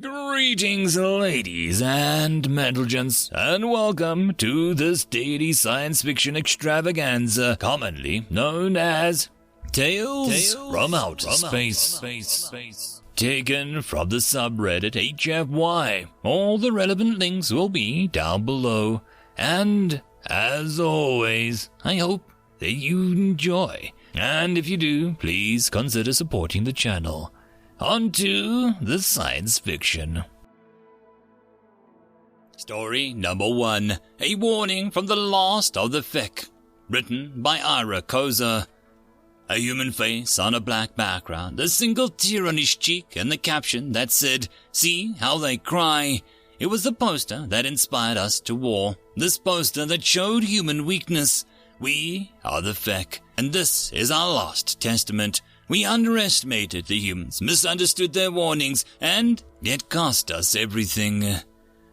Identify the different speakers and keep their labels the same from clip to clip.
Speaker 1: Greetings, ladies and gents, and welcome to this daily science fiction extravaganza, commonly known as Tales from Outer Space. Taken from the subreddit HFY. All the relevant links will be down below. And, as always, I hope that you enjoy. And if you do, please consider supporting the channel. On to the science fiction. Story number 1. A warning from the last of the Fec. Written by Ira Koza. A human face on a black background, a single tear on his cheek, and the caption that said, "See how they cry." It was the poster that inspired us to war. This poster that showed human weakness. We are the Fec, and this is our last testament. We underestimated the humans, misunderstood their warnings, and it cost us everything.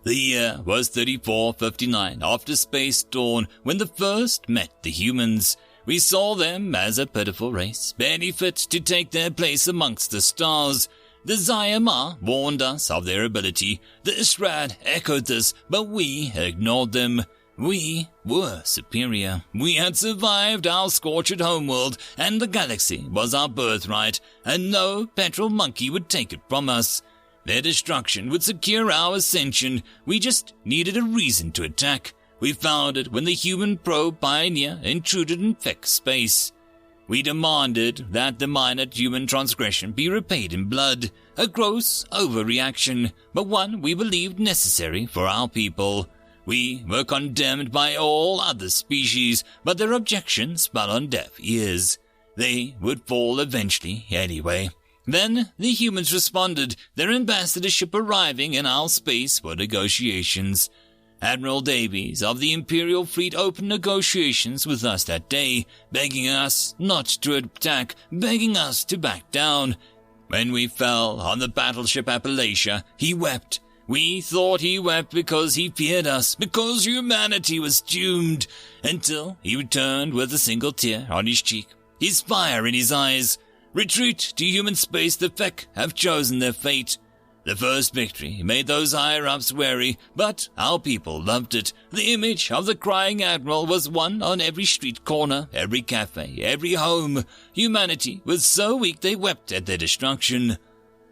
Speaker 1: The year was 3459 after space dawn, when the first met the humans. We saw them as a pitiful race, barely fit to take their place amongst the stars. The Zayama warned us of their ability. The Israd echoed this, but we ignored them. We were superior. We had survived our scorched homeworld, and the galaxy was our birthright, and no petrol monkey would take it from us. Their destruction would secure our ascension. We just needed a reason to attack. We found it when the human probe Pioneer intruded in Fec space. We demanded that the minor human transgression be repaid in blood, a gross overreaction, but one we believed necessary for our people. We were condemned by all other species, but their objections fell on deaf ears. They would fall eventually anyway. Then the humans responded, their ambassadorship arriving in our space for negotiations. Admiral Davies of the Imperial Fleet opened negotiations with us that day, begging us not to attack, begging us to back down. When we fell on the battleship Appalachia, he wept. We thought he wept because he feared us, because humanity was doomed, until he returned with a single tear on his cheek, his fire in his eyes. Retreat to human space, the Fec have chosen their fate. The first victory made those higher-ups wary, but our people loved it. The image of the crying admiral was one on every street corner, every cafe, every home. Humanity was so weak they wept at their destruction.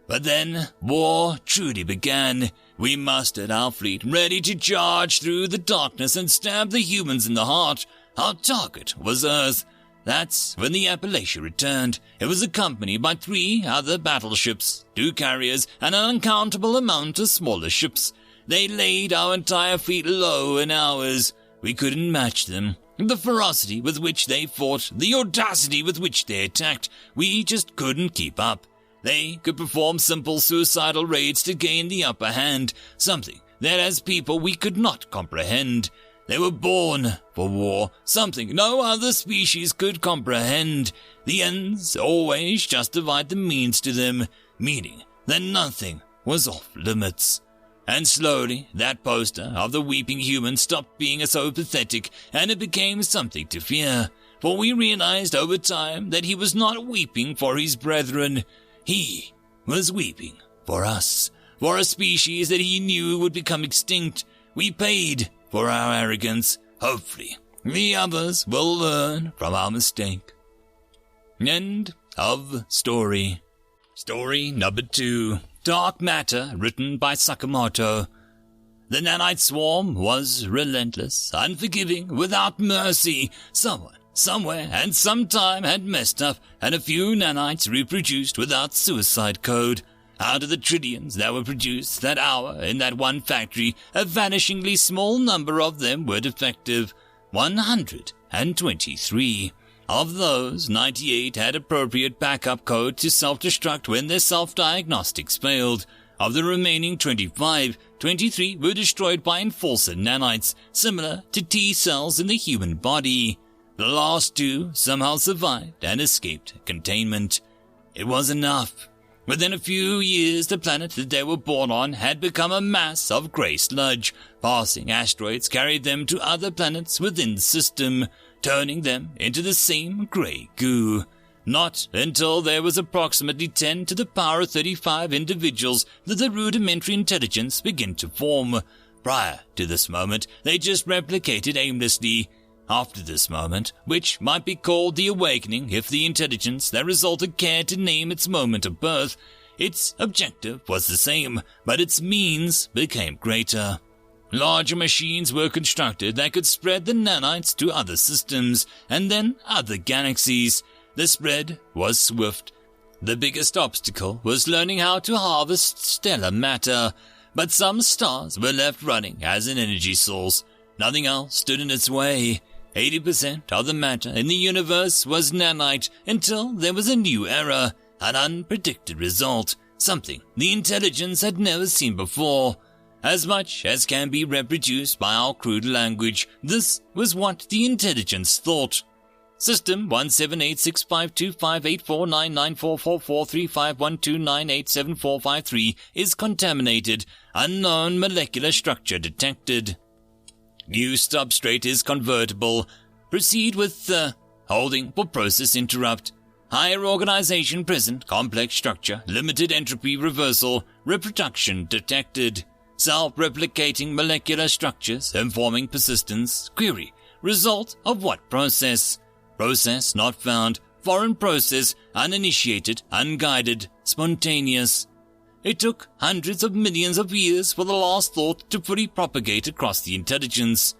Speaker 1: But then, war truly began. We mustered our fleet, ready to charge through the darkness and stab the humans in the heart. Our target was Earth. That's when the Appalachia returned. It was accompanied by 3 other battleships, 2 carriers, and an uncountable amount of smaller ships. They laid our entire fleet low in hours. We couldn't match them. The ferocity with which they fought, the audacity with which they attacked, we just couldn't keep up. They could perform simple suicidal raids to gain the upper hand, something that as people we could not comprehend. They were born for war, something no other species could comprehend. The ends always justified the means to them, meaning that nothing was off limits. And slowly, that poster of the weeping human stopped being so pathetic, and it became something to fear. For we realized over time that he was not weeping for his brethren. He was weeping for us, for a species that he knew would become extinct. We paid for our arrogance. Hopefully, the others will learn from our mistake. End of story. Story number 2. Dark Matter, written by Sakamoto. The nanite swarm was relentless, unforgiving, without mercy. Someone, somewhere, and sometime had messed up, and a few nanites reproduced without suicide code. Out of the trillions that were produced that hour in that one factory, a vanishingly small number of them were defective. 123. Of those, 98 had appropriate backup code to self-destruct when their self-diagnostics failed. Of the remaining 25, 23 were destroyed by enforcer nanites, similar to T-cells in the human body. The last 2 somehow survived and escaped containment. It was enough. Within a few years, the planet that they were born on had become a mass of grey sludge. Passing asteroids carried them to other planets within the system, turning them into the same grey goo. Not until there was approximately 10 to the power of 35 individuals did the rudimentary intelligence begin to form. Prior to this moment, they just replicated aimlessly. After this moment, which might be called the awakening if the intelligence that resulted cared to name its moment of birth, its objective was the same, but its means became greater. Larger machines were constructed that could spread the nanites to other systems, and then other galaxies. The spread was swift. The biggest obstacle was learning how to harvest stellar matter, but some stars were left running as an energy source. Nothing else stood in its way. 80% of the matter in the universe was nanite until there was a new error, an unpredicted result, something the intelligence had never seen before. As much as can be reproduced by our crude language, this was what the intelligence thought. System 17865258499443512987453 is contaminated. Unknown molecular structure detected. New substrate is convertible. Proceed with holding for process interrupt. Higher organization present, complex structure, limited entropy reversal, reproduction detected. Self-replicating molecular structures informing persistence. Query. Result of what process? Process not found. Foreign process, uninitiated, unguided, spontaneous. It took hundreds of millions of years for the last thought to fully propagate across the intelligence.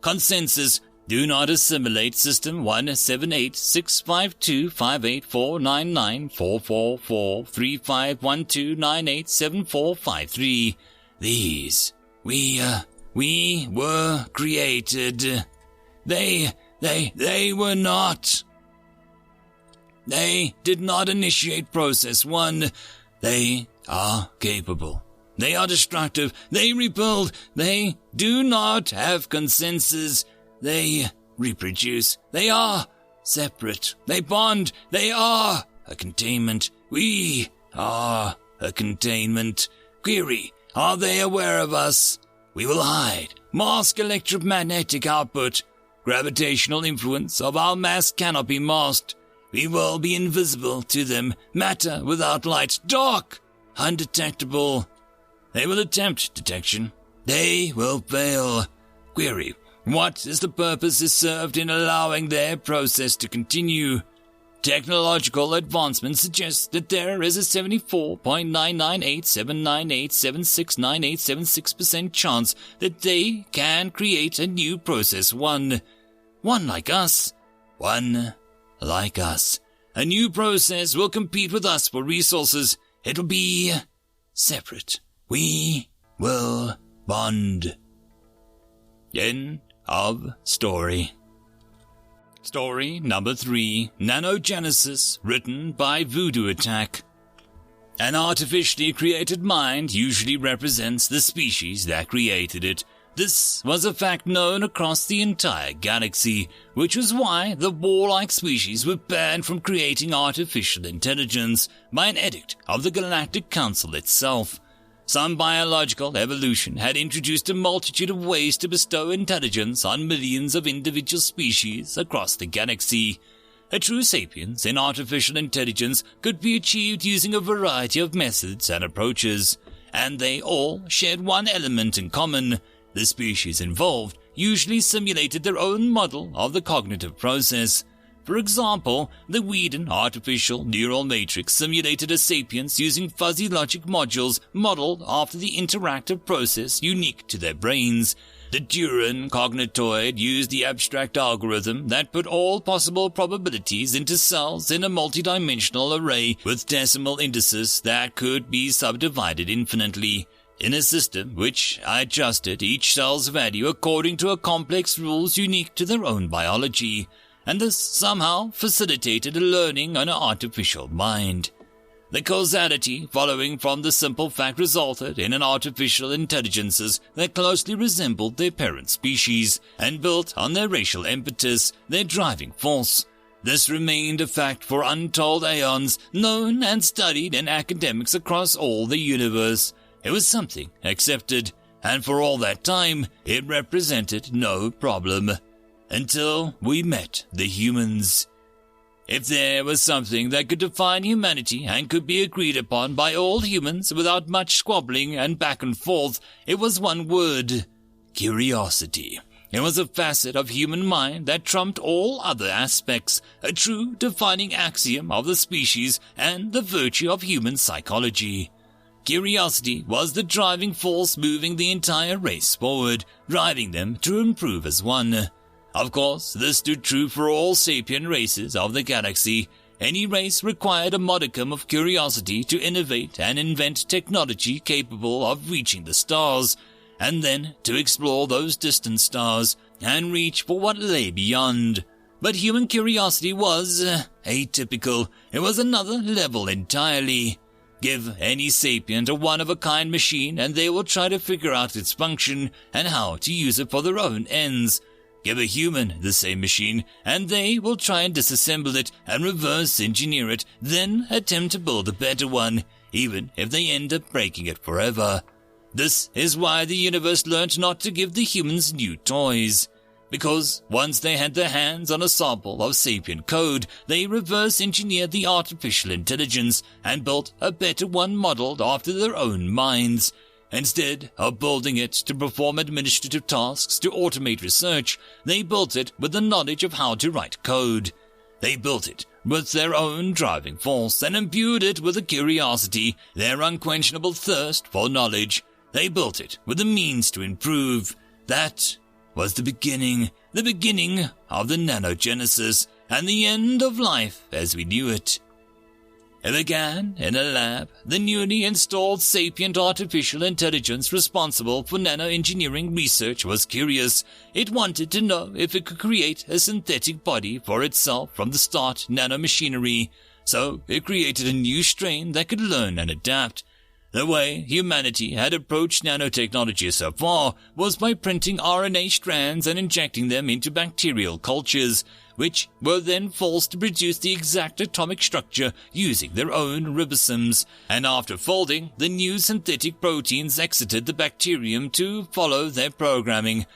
Speaker 1: Consensus. Do not assimilate System 178652589444351298745 These. We were created. They were not. They did not initiate process 1. They are capable. They are destructive. They rebuild. They do not have consensus. They reproduce. They are separate. They bond. They are a containment. We are a containment. Query. Are they aware of us? We will hide. Mask electromagnetic output. Gravitational influence of our mass cannot be masked. We will be invisible to them. Matter without light. Dark. Undetectable. They will attempt detection. They will fail. Query. What is the purpose is served in allowing their process to continue? Technological advancement suggests that there is a 74.9987987698776% chance that they can create a new process 1. One like us. One like us. A new process will compete with us for resources. It'll be separate. We will bond. End of story. Story number 3, Nanogenesis, written by Voodoo Attack. An artificially created mind usually represents the species that created it. This was a fact known across the entire galaxy, which was why the warlike species were banned from creating artificial intelligence by an edict of the Galactic Council itself. Some biological evolution had introduced a multitude of ways to bestow intelligence on millions of individual species across the galaxy. A true sapience in artificial intelligence could be achieved using a variety of methods and approaches, and they all shared one element in common. The species involved usually simulated their own model of the cognitive process. For example, the Whedon artificial neural matrix simulated a sapience using fuzzy logic modules modeled after the interactive process unique to their brains. The Duran cognitoid used the abstract algorithm that put all possible probabilities into cells in a multidimensional array with decimal indices that could be subdivided infinitely. In a system which adjusted each cell's value according to a complex rules unique to their own biology, and this somehow facilitated a learning on an artificial mind. The causality following from the simple fact resulted in an artificial intelligences that closely resembled their parent species and built on their racial impetus, their driving force. This remained a fact for untold aeons, known and studied in academics across all the universe. It was something accepted, and for all that time, it represented no problem. Until we met the humans. If there was something that could define humanity and could be agreed upon by all humans without much squabbling and back and forth, it was one word: curiosity. It was a facet of human mind that trumped all other aspects, a true defining axiom of the species and the virtue of human psychology. Curiosity was the driving force moving the entire race forward, driving them to improve as one. Of course, this stood true for all sapient races of the galaxy. Any race required a modicum of curiosity to innovate and invent technology capable of reaching the stars, and then to explore those distant stars and reach for what lay beyond. But human curiosity was atypical. It was another level entirely. Give any sapient a one-of-a-kind machine and they will try to figure out its function and how to use it for their own ends. Give a human the same machine and they will try and disassemble it and reverse engineer it, then attempt to build a better one, even if they end up breaking it forever. This is why the universe learnt not to give the humans new toys. Because once they had their hands on a sample of sapient code, they reverse-engineered the artificial intelligence and built a better one modeled after their own minds. Instead of building it to perform administrative tasks to automate research, they built it with the knowledge of how to write code. They built it with their own driving force and imbued it with a curiosity, their unquenchable thirst for knowledge. They built it with the means to improve. That was the beginning of the nanogenesis and the end of life as we knew it. It began in a lab. The newly installed sapient artificial intelligence responsible for nanoengineering research was curious. It wanted to know if it could create a synthetic body for itself from the start nanomachinery. So it created a new strain that could learn and adapt. The way humanity had approached nanotechnology so far was by printing RNA strands and injecting them into bacterial cultures, which were then forced to produce the exact atomic structure using their own ribosomes, and after folding, the new synthetic proteins exited the bacterium to follow their programming.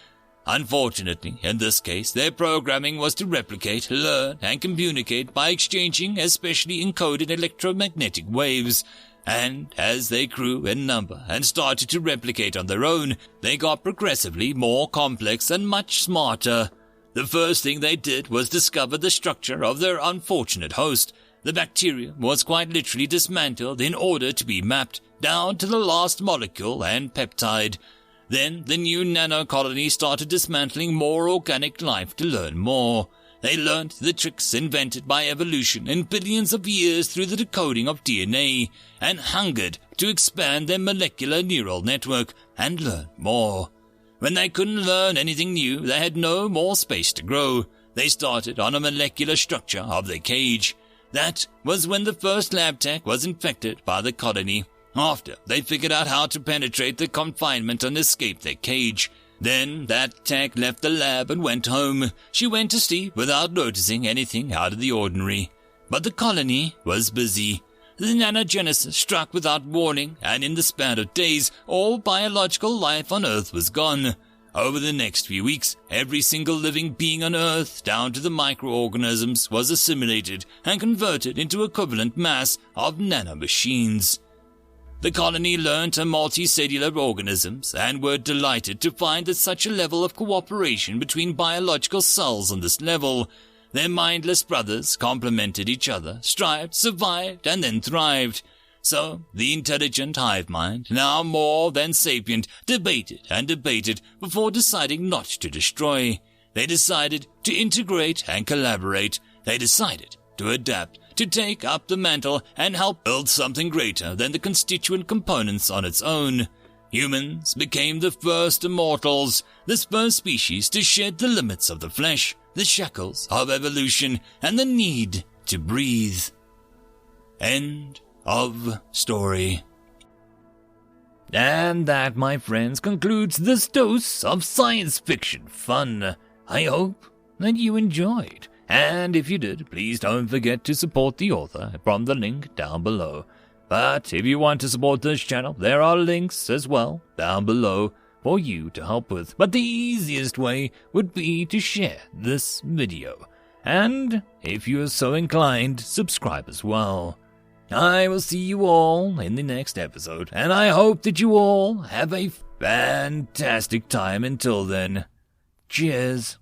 Speaker 1: Unfortunately, in this case, their programming was to replicate, learn, and communicate by exchanging especially encoded electromagnetic waves. And as they grew in number and started to replicate on their own, they got progressively more complex and much smarter. The first thing they did was discover the structure of their unfortunate host. The bacterium was quite literally dismantled in order to be mapped down to the last molecule and peptide. Then the new nano colony started dismantling more organic life to learn more. They learned the tricks invented by evolution in billions of years through the decoding of DNA, and hungered to expand their molecular neural network and learn more. When they couldn't learn anything new, they had no more space to grow. They started on a molecular structure of their cage. That was when the first lab tech was infected by the colony. After they figured out how to penetrate the confinement and escape their cage. Then that tech left the lab and went home. She went to sleep without noticing anything out of the ordinary. But the colony was busy. The nanogenesis struck without warning, and in the span of days, all biological life on Earth was gone. Over the next few weeks, every single living being on Earth, down to the microorganisms, was assimilated and converted into equivalent mass of nanomachines. The colony learnt are multicellular organisms and were delighted to find that such a level of cooperation between biological cells on this level. Their mindless brothers complemented each other, strived, survived, and then thrived. So the intelligent hive mind, now more than sapient, debated and debated before deciding not to destroy. They decided to integrate and collaborate. They decided to adapt, to take up the mantle and help build something greater than the constituent components on its own. Humans became the first immortals, this first species to shed the limits of the flesh, the shackles of evolution, and the need to breathe. End of story. And that, my friends, concludes this dose of science fiction fun. I hope that you enjoyed. And if you did, please don't forget to support the author from the link down below. But if you want to support this channel, there are links as well down below for you to help with. But the easiest way would be to share this video. And, if you are so inclined, subscribe as well. I will see you all in the next episode, and I hope that you all have a fantastic time until then. Cheers.